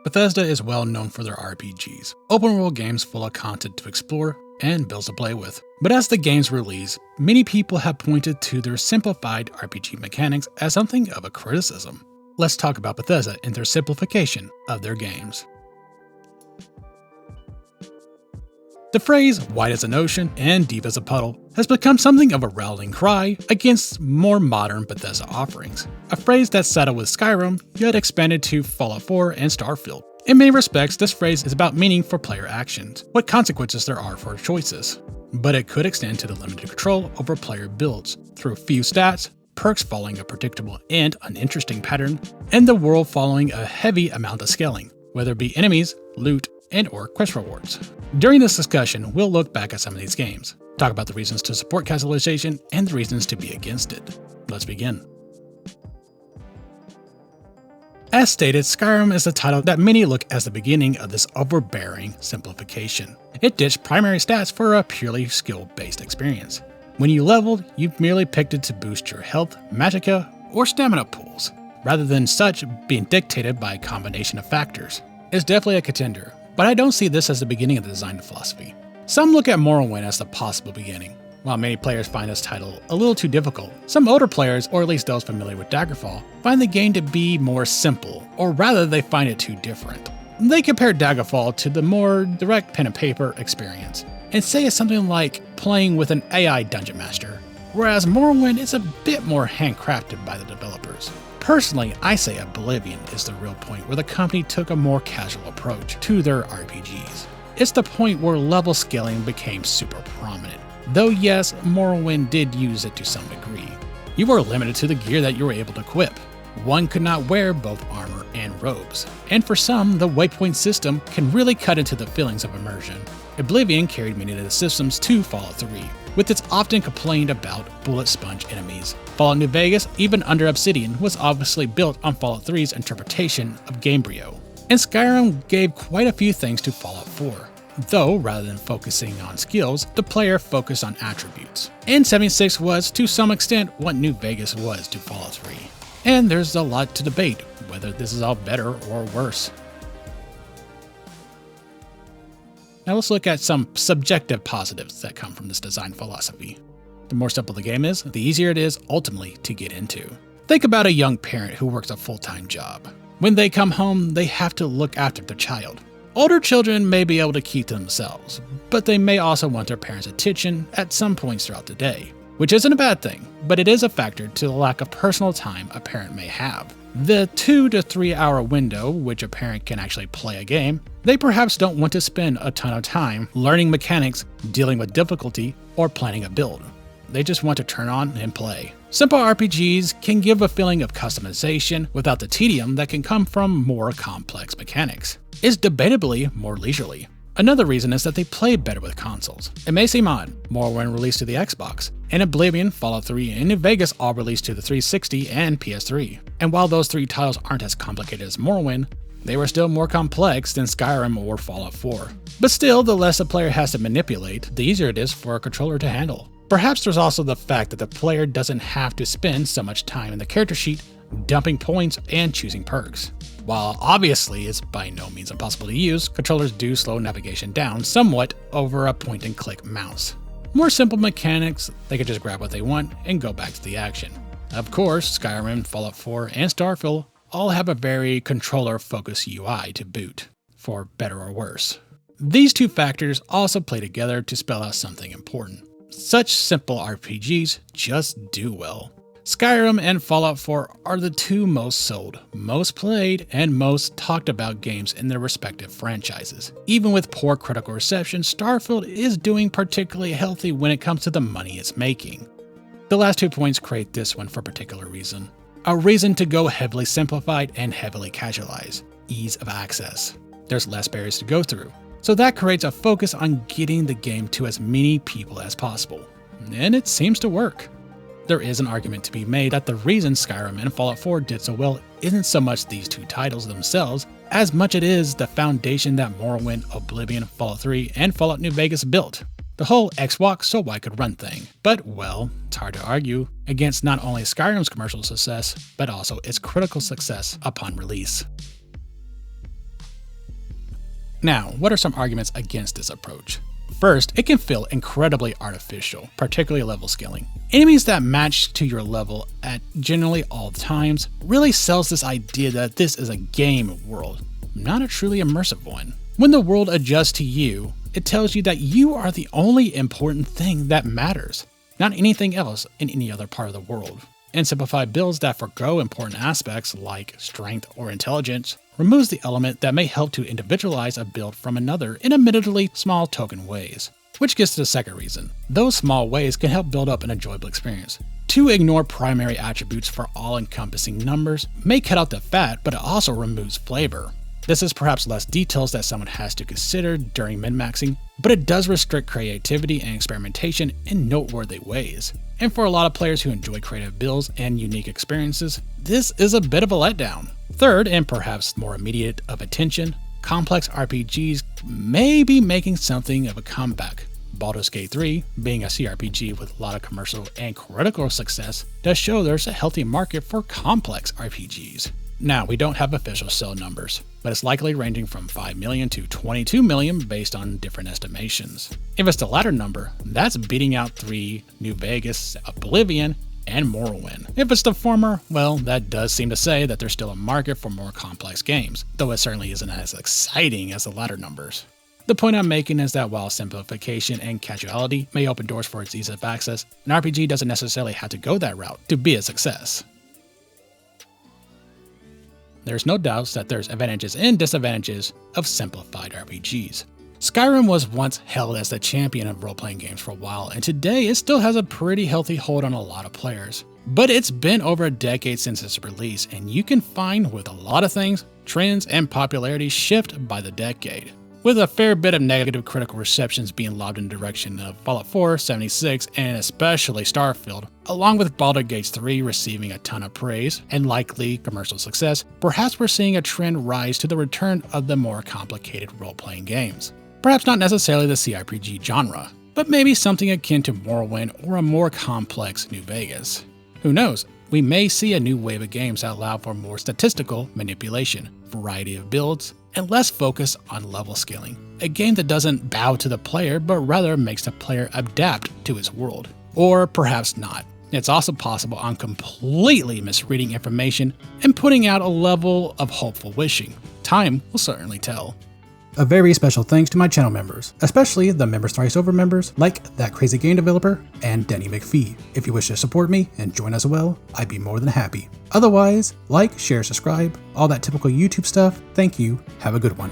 Bethesda is well known for their RPGs, open-world games full of content to explore and builds to play with. But as the game's release, many people have pointed to their simplified RPG mechanics as something of a criticism. Let's talk about Bethesda and their simplification of their games. The phrase wide as an ocean and deep as a puddle has become something of a rallying cry against more modern Bethesda offerings, a phrase that settled with Skyrim yet expanded to Fallout 4 and Starfield. In many respects, this phrase is about meaning for player actions, what consequences there are for choices. But it could extend to the limited control over player builds, through few stats, perks following a predictable and uninteresting pattern, and the world following a heavy amount of scaling, whether it be enemies, loot, and/or quest rewards. During this discussion, we'll look back at some of these games, talk about the reasons to support casualization and the reasons to be against it. Let's begin. As stated, Skyrim is a title that many look as the beginning of this overbearing simplification. It ditched primary stats for a purely skill-based experience. When you leveled, you merely picked it to boost your health, magicka, or stamina pools, rather than such being dictated by a combination of factors. It's definitely a contender, but I don't see this as the beginning of the design philosophy. Some look at Morrowind as the possible beginning. While many players find this title a little too difficult, some older players, or at least those familiar with Daggerfall, find the game to be more simple, or rather they find it too different. They compare Daggerfall to the more direct pen and paper experience, and say it's something like playing with an AI dungeon master, whereas Morrowind is a bit more handcrafted by the developers. Personally, I say Oblivion is the real point where the company took a more casual approach to their RPGs. It's the point where level scaling became super prominent, though yes, Morrowind did use it to some degree. You were limited to the gear that you were able to equip. One could not wear both armor and robes, and for some, the waypoint system can really cut into the feelings of immersion. Oblivion carried many of the systems to Fallout 3, with its often complained about bullet sponge enemies. Fallout New Vegas, even under Obsidian, was obviously built on Fallout 3's interpretation of Gamebryo. And Skyrim gave quite a few things to Fallout 4, though rather than focusing on skills, the player focused on attributes. And 76 was, to some extent, what New Vegas was to Fallout 3. And there's a lot to debate, whether this is all better or worse. Now let's look at some subjective positives that come from this design philosophy. The more simple the game is, the easier it is ultimately to get into. Think about a young parent who works a full-time job. When they come home, they have to look after their child. Older children may be able to keep to themselves, but they may also want their parents' attention at some points throughout the day, which isn't a bad thing, but it is a factor to the lack of personal time a parent may have. The 2 to 3 hour window which a parent can actually play a game, they perhaps don't want to spend a ton of time learning mechanics, dealing with difficulty, or planning a build. They just want to turn on and play. Simple RPGs can give a feeling of customization without the tedium that can come from more complex mechanics. It's debatably more leisurely. Another reason is that they play better with consoles. It may seem odd, Morrowind released to the Xbox, and Oblivion, Fallout 3, and New Vegas all released to the 360 and PS3. And while those three titles aren't as complicated as Morrowind, they were still more complex than Skyrim or Fallout 4. But still, the less a player has to manipulate, the easier it is for a controller to handle. Perhaps there's also the fact that the player doesn't have to spend so much time in the character sheet dumping points and choosing perks. While obviously it's by no means impossible to use, controllers do slow navigation down somewhat over a point-and-click mouse. More simple mechanics, they can just grab what they want and go back to the action. Of course, Skyrim, Fallout 4, and Starfield all have a very controller-focused UI to boot, for better or worse. These two factors also play together to spell out something important. Such simple RPGs just do well. Skyrim and Fallout 4 are the two most sold, most played, and most talked about games in their respective franchises. Even with poor critical reception, Starfield is doing particularly healthy when it comes to the money it's making. The last 2 points create this one for a particular reason. A reason to go heavily simplified and heavily casualized. Ease of access. There's less barriers to go through, so that creates a focus on getting the game to as many people as possible. And it seems to work. There is an argument to be made that the reason Skyrim and Fallout 4 did so well isn't so much these two titles themselves, as much it is the foundation that Morrowind, Oblivion, Fallout 3, and Fallout New Vegas built. The whole Xbox so I could run thing. But well, it's hard to argue against not only Skyrim's commercial success, but also its critical success upon release. Now, what are some arguments against this approach? First, it can feel incredibly artificial, particularly level scaling. Enemies that match to your level at generally all times really sells this idea that this is a game world, not a truly immersive one. When the world adjusts to you, it tells you that you are the only important thing that matters, not anything else in any other part of the world. And simplified builds that forgo important aspects like strength or intelligence removes the element that may help to individualize a build from another in admittedly small token ways. Which gets to the second reason. Those small ways can help build up an enjoyable experience. To ignore primary attributes for all-encompassing numbers may cut out the fat, but it also removes flavor. This is perhaps less details that someone has to consider during min-maxing, but it does restrict creativity and experimentation in noteworthy ways. And for a lot of players who enjoy creative builds and unique experiences, this is a bit of a letdown. Third, and perhaps more immediate of attention, complex RPGs may be making something of a comeback. Baldur's Gate 3, being a CRPG with a lot of commercial and critical success, does show there's a healthy market for complex RPGs. Now, we don't have official sale numbers, but it's likely ranging from 5 million to 22 million based on different estimations. If it's the latter number, that's beating out 3 New Vegas, Oblivion, and Morrowind. If it's the former, well, that does seem to say that there's still a market for more complex games, though it certainly isn't as exciting as the latter numbers. The point I'm making is that while simplification and casuality may open doors for its ease of access, an RPG doesn't necessarily have to go that route to be a success. There's no doubts that there's advantages and disadvantages of simplified RPGs. Skyrim was once held as the champion of role-playing games for a while, and today it still has a pretty healthy hold on a lot of players. But it's been over a decade since its release, and you can find with a lot of things, trends and popularity shift by the decade. With a fair bit of negative critical receptions being lobbed in the direction of Fallout 4, 76, and especially Starfield, along with Baldur's Gate 3 receiving a ton of praise and likely commercial success, perhaps we're seeing a trend rise to the return of the more complicated role-playing games. Perhaps not necessarily the CRPG genre, but maybe something akin to Morrowind or a more complex New Vegas. Who knows? We may see a new wave of games that allow for more statistical manipulation, variety of builds, and less focus on level scaling. A game that doesn't bow to the player, but rather makes the player adapt to its world. Or perhaps not. It's also possible I'm completely misreading information and putting out a level of hopeful wishing. Time will certainly tell. A very special thanks to my channel members, especially the Members Thrice Over members like That Crazy Game Developer and Denny McPhee. If you wish to support me and join as well, I'd be more than happy. Otherwise, like, share, subscribe, all that typical YouTube stuff. Thank you. Have a good one.